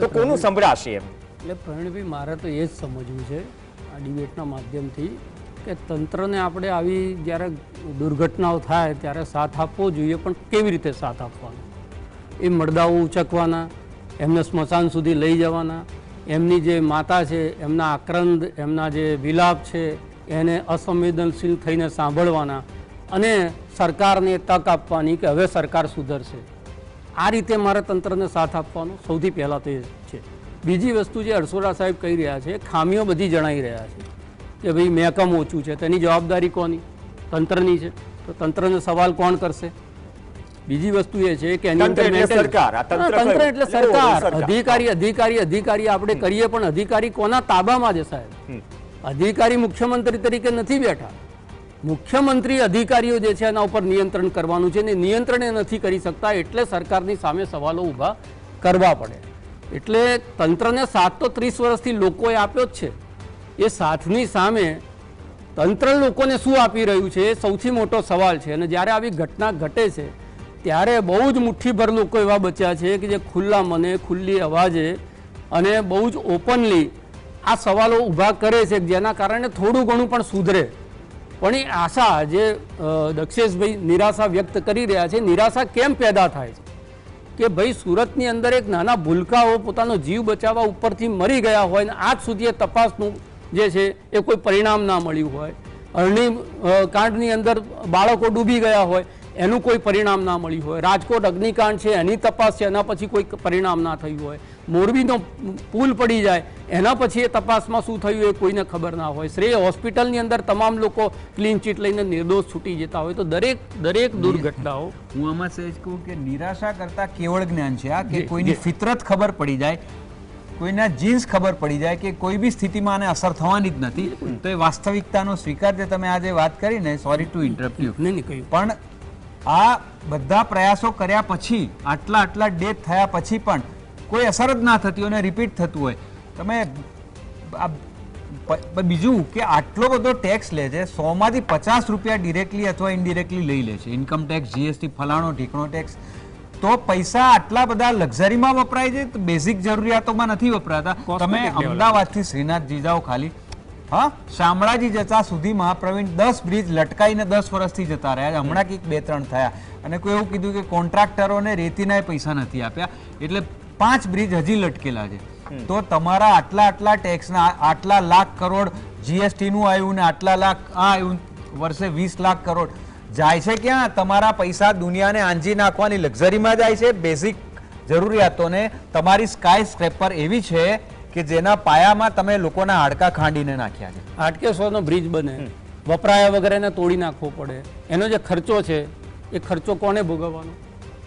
તો કોનું સંભળાશે એમ? એટલે પ્રવીણભાઈ, મારે તો એ જ સમજવું છે આ ડિબેટના માધ્યમથી કે તંત્રને આપણે આવી જ્યારે દુર્ઘટનાઓ થાય ત્યારે સાથ આપવો જોઈએ, પણ કેવી રીતે સાથ આપવાનો? એ મરદાઓ ઉચકવાના, એમને સ્મશાન સુધી લઈ જવાના, એમની જે માતા છે એમના આક્રંદ, એમના જે વિલાપ છે એને અસંવેદનશીલ થઈને સાંભળવાના અને સરકારને તક આપવાની કે હવે સરકાર સુધરશે. આ રીતે મારે તંત્રને સાથ આપવાનો સૌથી પહેલાં તો એ છે. બીજી વસ્તુ જે હરસોરા સાહેબ કહી રહ્યા છે, ખામીઓ બધી જણાવી રહ્યા છે કે ભાઈ મહેકમ ઓછું છે, તેની જવાબદારી કોની? તંત્રની છે. તો તંત્રને સવાલ કોણ કરશે? બીજી વસ્તુ એ છે કે તંત્ર એટલે સરકાર, અધિકારી આપણે કરીએ, પણ અધિકારી કોના તાબામાં છે સાહેબ? અધિકારી મુખ્યમંત્રી તરીકે નથી બેઠા. મુખ્યમંત્રી અધિકારીઓ જે છે એના ઉપર નિયંત્રણ કરવાનું છે ને નિયંત્રણ એ નથી કરી શકતા, એટલે સરકારની સામે સવાલો ઊભા કરવા પડે. એટલે તંત્રને સાથ તો 30 વર્ષથી લોકોએ આપ્યો જ છે. એ સાથની સામે તંત્ર લોકોને શું આપી રહ્યું છે એ સૌથી મોટો સવાલ છે. અને જ્યારે આવી ઘટના ઘટે છે ત્યારે બહુ જ મુઠ્ઠીભર લોકો એવા બચ્યા છે કે જે ખુલ્લા મને, ખુલ્લી અવાજે અને બહુ જ ઓપનલી આ સવાલો ઊભા કરે છે, જેના કારણે થોડું ઘણું પણ સુધરે. પણ એ આશા જે દક્ષેશભાઈ નિરાશા વ્યક્ત કરી રહ્યા છે, નિરાશા કેમ પેદા થાય છે કે ભાઈ સુરતની અંદર એક નાના ભૂલકાઓ પોતાનો જીવ બચાવવા ઉપરથી મરી ગયા હોય ને આજ સુધી એ તપાસનું જે છે એ કોઈ પરિણામ ના મળ્યું હોય, અરણી કાંડની અંદર બાળકો ડૂબી ગયા હોય એનું કોઈ પરિણામ ના મળ્યું હોય, રાજકોટ અગ્નિકાંડ છે એની તપાસ છે એના પછી કોઈ પરિણામ ના થયું હોય, મોરબીનો પુલ પડી જાય એના પછી એ તપાસમાં શું થયું એ કોઈને ખબર ના હોય, શ્રેય હોસ્પિટલની અંદર તમામ લોકો ક્લીન ચીટ લઈને નિર્દોષ છૂટી જતા હોય, તો દરેક દુર્ઘટનાઓ હું આમાં સહેજ કહું કે નિરાશા કરતા કેવળ જ્ઞાન છે આ કે કોઈની ફિતરત ખબર પડી જાય, કોઈના જીન્સ ખબર પડી જાય કે કોઈ બી સ્થિતિમાં આને અસર થવાની જ નથી, તો એ વાસ્તવિકતાનો સ્વીકાર જે તમે આજે વાત કરીને, સોરી ટુ ઇન્ટરપ્ટ યુ, પણ આ બધા પ્રયાસો કર્યા પછી આટલા ડેથ થયા પછી પણ કોઈ અસર જ ના થતી હોય અને રિપીટ થતું હોય. તમે બીજું કે આટલો બધો ટેક્સ લે છે, 100 માંથી 50 રૂપિયા ડિરેક્ટલી અથવા ઇનડિરેક્ટલી લઈ લે છે, ઇન્કમ ટેક્સ, જીએસટી, ફલાણો ઢીકણો ટેક્સ, તો પૈસા આટલા બધા લક્ઝરીમાં વપરાય છે, તો બેઝિક જરૂરિયાતોમાં નથી વપરાતા. તમે અમદાવાદથી શ્રીનાથજી જાઓ ખાલી, હા, શામળાજી જતા સુધીમાં પ્રવીણ 10 બ્રિજ લટકાઈને 10 વર્ષથી જતા રહ્યા, હમણાં કંઈક 2-3 થયા, અને કોઈ એવું કીધું કે કોન્ટ્રાક્ટરોને રેતીના પૈસા નથી આપ્યા, એટલે 5 બ્રિજ હજી લટકેલા છે. તો તમારા આટલા ટેક્સના આટલા લાખ કરોડ જીએસટી નું આવ્યું ને આટલા લાખ આ આવ્યું, વર્ષે 20 લાખ કરોડ જાય છે ક્યાં? તમારા પૈસા દુનિયાને આંજી નાખવાની લક્ઝરીમાં જાય છે. બેઝિક જરૂરિયાતોને તમારી સ્કાય સ્ક્રેપર એવી છે કે જેના પાયામાં તમે લોકોના હાડકા ખાંડીને નાખ્યા છે. 800 બ્રિજ બને, વપરાયા વગર એને તોડી નાખવો પડે, એનો જે ખર્ચો છે એ ખર્ચો કોને ભોગવવાનો?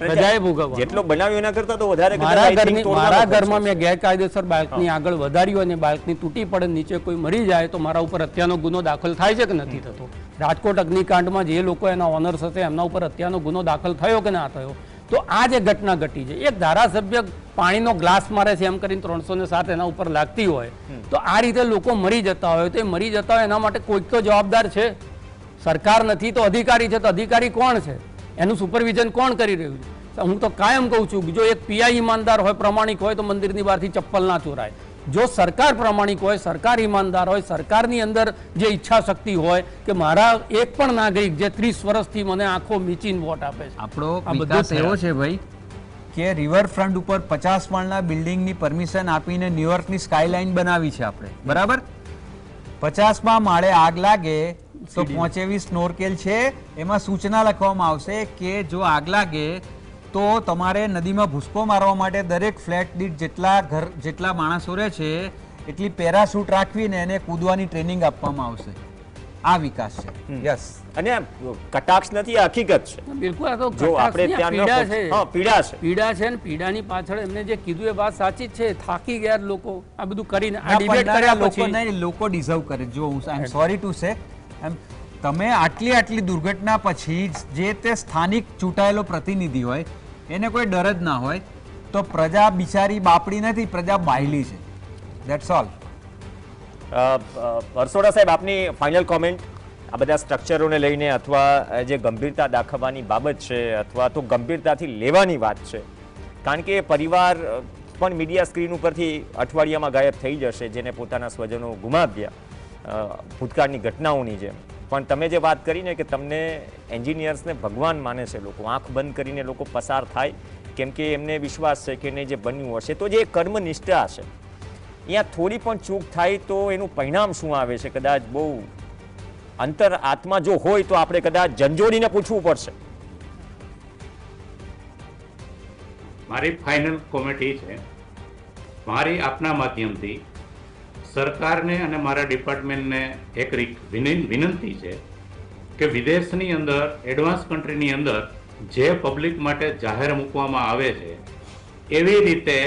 પ્રજાએ ભોગવવાનો. જેટલો બનાવ્યો એના કરતા તો વધારે. મારા ઘરમાં મેં ગેરકાયદેસર બાલ્કની આગળ વધાર્યું અને બાલ્કની તૂટી પડે, નીચે કોઈ મરી જાય તો મારા ઉપર હત્યાનો ગુનો દાખલ થાય છે કે નથી થતો? રાજકોટ અગ્નિકાંડમાં જે લોકો એના ઓનર્સ હશે એમના ઉપર હત્યાનો ગુનો દાખલ થયો કે ના થયો? તો આ જે ઘટના ઘટી છે, એક ધારાસભ્ય પાણીનો ગ્લાસ મારે છે એમ કરીને 307 એના ઉપર લાગતી હોય, તો આ રીતે લોકો મરી જતા હોય, તો એ મરી જતા હોય એના માટે કોઈક તો જવાબદાર છે. સરકાર નથી તો અધિકારી છે, તો અધિકારી કોણ છે? એનું સુપરવિઝન કોણ કરી રહ્યું છે? હું તો કાયમ કહું છું કે જો એક પીઆઈ ઈમાનદાર હોય, પ્રમાણિક હોય, તો મંદિરની બહારથી ચપ્પલ ના ચોરાય. જો સરકાર પ્રમાણિક હોય, સરકાર ઈમાનદાર હોય, સરકારની અંદર જે ઈચ્છા શક્તિ હોય કે મારા એક પણ નાગરિક જે 30 વર્ષથી મને આંખો મીચીને વોટ આપે છે, આપણો વિકાસ એવો છે ભાઈ કે રિવરફ્રન્ટ ઉપર 50 માળના બિલ્ડિંગની પરમિશન આપીને ન્યુયોર્કની સ્કાયલાઇન બનાવી છે આપણે, બરાબર? 50મા માળે આગ લાગે તો 25 સ્નોરકેલ છે, એમાં સૂચના લખવામાં આવશે કે જો આગ લાગે તો તમારે નદીમાં ભૂસકો મારવા માટે દરેક ફ્લેટ દીઠ જેટલા માણસો રહે છે એટલી પેરાશૂટ રાખવીને એને કૂદવાની ટ્રેનિંગ આપવામાં આવશે. આ વિકાસ છે. યસ, અને કટાક્ષ નથી, આ હકીકત છે. બિલકુલ. આ તો જો આપણે પીડા છે, પીડા છે ને પીડાની પાછળ એમને જે કીધું એ વાત સાચી જ છે. થાકી ગયા લોકો આ બધું કરીને, આ ડિબેટ કર્યા પછી લોકો ડિઝર્વ કરે. જો હું આઈ એમ સોરી ટુ સે, તમે આટલી દુર્ઘટના પછી જે તે સ્થાનિક ચૂંટાયેલો પ્રતિનિધિ હોય એને કોઈ ડર જ ના હોય, તો પ્રજા બિચારી બાપડી નથી, પ્રજા બાયલી છે. That's all. પરસોડા સાહેબ, આપની ફાઇનલ કોમેન્ટ આ બધા સ્ટ્રક્ચરોને લઈને, અથવા જે ગંભીરતા દાખવવાની બાબત છે, અથવા તો ગંભીરતાથી લેવાની વાત છે, કારણ કે પરિવાર પણ મીડિયા સ્ક્રીન ઉપરથી અઠવાડિયામાં ગાયબ થઈ જશે, જેને પોતાના સ્વજનો ગુમાવ્યા ભૂતકાળની ઘટનાઓની જેમ. પણ તમે જે વાત કરીને કે તમને એન્જિનિયર્સને ભગવાન માને છે લોકો, આંખ બંધ કરીને લોકો પસાર થાય, કેમ કે એમને વિશ્વાસ છે કે એને જે બન્યું હશે, તો જે કર્મનિષ્ઠા છે, અહીંયા થોડી પણ ચૂક થાય તો એનું પરિણામ શું આવે છે, કદાચ બહુ અંતર આત્મા જો હોય તો આપણે કદાચ ઝંઝોડીને પૂછવું પડશે. મારી ફાઇનલ કોમેન્ટ એ છે, મારી આપના માધ્યમથી સરકારને અને મારા ડિપાર્ટમેન્ટને એક વિનંતી છે કે વિદેશની અંદર, એડવાન્સ કન્ટ્રીની અંદર જે પબ્લિક માટે જાહેર મૂકવામાં આવે છે, એવી રીતે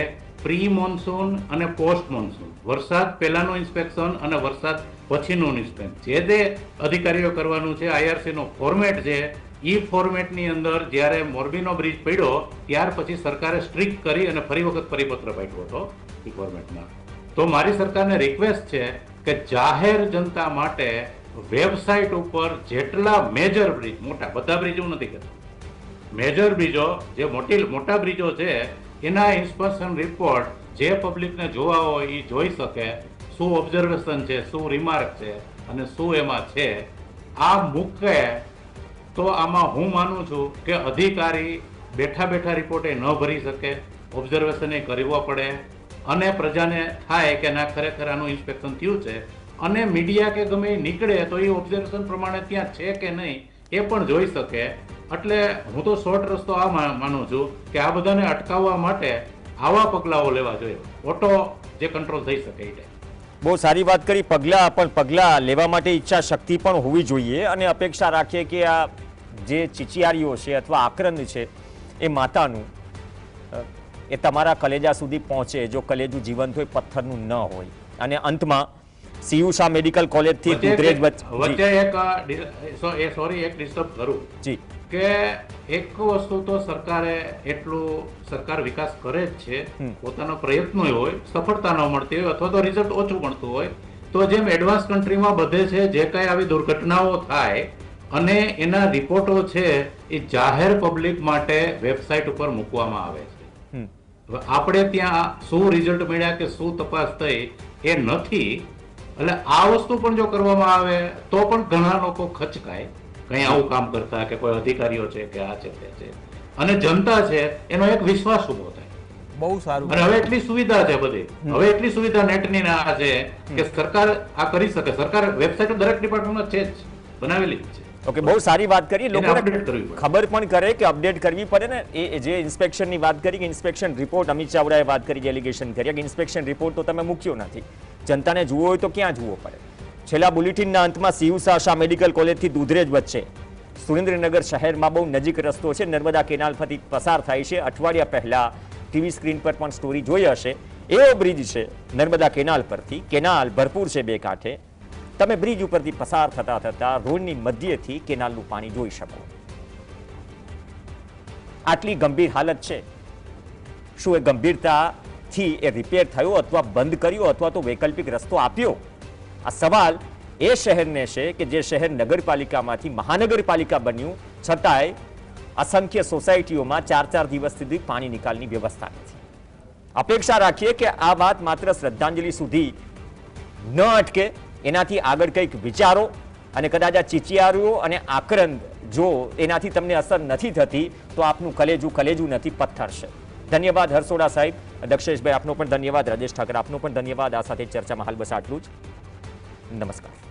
પ્રી મોન્સૂન અને પોસ્ટ મોન્સૂન, વરસાદ પહેલાનું ઇન્સ્પેક્શન અને વરસાદ પછીનું ઇન્સ્પેક્શન, જે તે અધિકારીઓ કરવાનું છે, આઈઆરસીનો ફોર્મેટ છે, એ ફોર્મેટની અંદર જ્યારે મોરબીનો બ્રિજ પડ્યો ત્યાર પછી સરકારે સ્ટ્રિક્ટ કરી અને ફરી વખત પરિપત્ર પાઠવ્યો હતો એ ફોર્મેટમાં. તો મારી સરકારને રિક્વેસ્ટ છે કે જાહેર જનતા માટે વેબસાઇટ ઉપર જેટલા મેજર બ્રિજ, મોટા બધા બ્રિજો નથી કહેતા, મેજર બ્રિજો જે મોટા બ્રિજો છે એના ઇન્સ્પેક્શન રિપોર્ટ જે પબ્લિકને જોવા હોય એ જોઈ શકે, શું ઓબ્ઝર્વેશન છે, શું રિમાર્ક છે અને શું એમાં છે, આ મૂકે તો આમાં હું માનું છું કે અધિકારી બેઠા બેઠા રિપોર્ટે ન ભરી શકે, ઓબ્ઝર્વેશન એ કરવો પડે અને પ્રજાને થાય કે ના ખરેખર આનું ઇન્સ્પેક્શન થયું છે, અને મીડિયા કે ગમે એ નીકળે તો એ ઓબ્ઝર્વેશન પ્રમાણે ત્યાં છે કે નહીં એ પણ જોઈ શકે. એટલે હું તો શોર્ટ રસ્તો આ માનું છું કે આ બધાને અટકાવવા માટે આવા પગલાઓ લેવા જોઈએ, ઓટો જે કંટ્રોલ થઈ શકે એ. બહુ સારી વાત કરી. પણ પગલાં લેવા માટે ઈચ્છા શક્તિ પણ હોવી જોઈએ અને અપેક્ષા રાખીએ કે આ જે ચીચિયારીઓ છે અથવા આક્રંદ છે એ માતાનું એ તમારા કલેજા સુધી પહોંચે, જો કલેજું જીવંત હોય, પથ્થરનું ન હોય. અને અંતમાં સીયુષા મેડિકલ કોલેજથી દુધરેજ વચ્ચે એક ડિસ્ટર્બ કરું જી કે એક વસ્તુ તો સરકાર વિકાસ કરે જ છે, પોતાનો પ્રયત્નો હોય, સફળતા ન મળતી હોય અથવા તો રિઝલ્ટ ઓછું મળતું હોય તો જેમ એડવાન્સ કન્ટ્રીમાં બધે છે જે કઈ આવી દુર્ઘટનાઓ થાય અને એના રિપોર્ટો છે એ જાહેર પબ્લિક માટે વેબસાઇટ ઉપર મૂકવામાં આવે છે. આપણે ત્યાં શું રિઝલ્ટ મળ્યા કે શું તપાસ થઈ એ નથી. એટલે આ વસ્તુ પણ જો કરવામાં આવે તો પણ ઘણા લોકો ખચકાય કઈ આવું કામ કરતા કે કોઈ અધિકારીઓ છે કે આ છે તે છે, અને જનતા છે એનો એક વિશ્વાસ ઉભો થાય. બહુ સારું. અને હવે એટલી સુવિધા છે બધી, હવે એટલી સુવિધા નેટની આ છે કે સરકાર આ કરી શકે. સરકાર વેબસાઇટ દરેક ડિપાર્ટમેન્ટમાં છે જ, બનાવેલી જ છે. ઓકે, બહુ સારી વાત કરી. લોકોને update કરવી પડે. ખબર પણ કરે કે અપડેટ કરવી પડે ને. એ જે ઇન્સ્પેક્શનની વાત કરી કે ઇન્સ્પેક્શન રિપોર્ટ, અમિત ચાવડાએ વાત કરી, એલિગેશન કર્યા કે ઇન્સ્પેક્શન રિપોર્ટ તો તમે મૂક્યો નથી. જનતાને જુઓ હોય તો ક્યાં જુઓ પડે? છેલ્લા બુલેટિનના અંતમાં સીયુષા મેડિકલ કોલેજથી દુધરેજ વચ્ચે સુરેન્દ્રનગર શહેરમાં બહુ નજીક રસ્તો છે, નર્મદા કેનાલ પરથી પસાર થાય છે. અઠવાડિયા પહેલા ટીવી સ્ક્રીન પર પણ સ્ટોરી જોઈ હશે. એવો બ્રિજ છે નર્મદા કેનાલ પરથી, કેનાલ ભરપૂર છે બે કાંઠે. તમે બ્રિજ ઉપરથી પસાર થતા થતા રોડની મધ્યથી કેનાલનું પાણી જોઈ શકો. આટલી ગંભીર હાલત છે. શું એ ગંભીરતાથી એ રિપેર થયો અથવા બંધ કર્યો અથવા તો વૈકલ્પિક રસ્તો આપ્યો? આ સવાલ એ શહેરને છે કે જે શહેર નગરપાલિકામાંથી મહાનગરપાલિકા બન્યું, છતાંય અસંખ્ય સોસાયટીઓમાં 4-4 દિવસ સુધી પાણી નિકાલની વ્યવસ્થા નથી. અપેક્ષા રાખીએ કે આ વાત માત્ર શ્રદ્ધાંજલિ સુધી ન અટકે, એનાથી આગળ કંઈક વિચારો. અને કદાચ આ ચીચિયારીઓ અને આક્રંદ જો એનાથી તમને અસર નથી થતી તો આપનું કલેજું નથી, પથ્થર છે. ધન્યવાદ હરસોડા સાહેબ, દક્ષેશભાઈ આપનો પણ ધન્યવાદ, રાજેશ ઠાકર આપનો પણ ધન્યવાદ. આ સાથે ચર્ચામાં હાલ બસ આટલું જ. નમસ્કાર.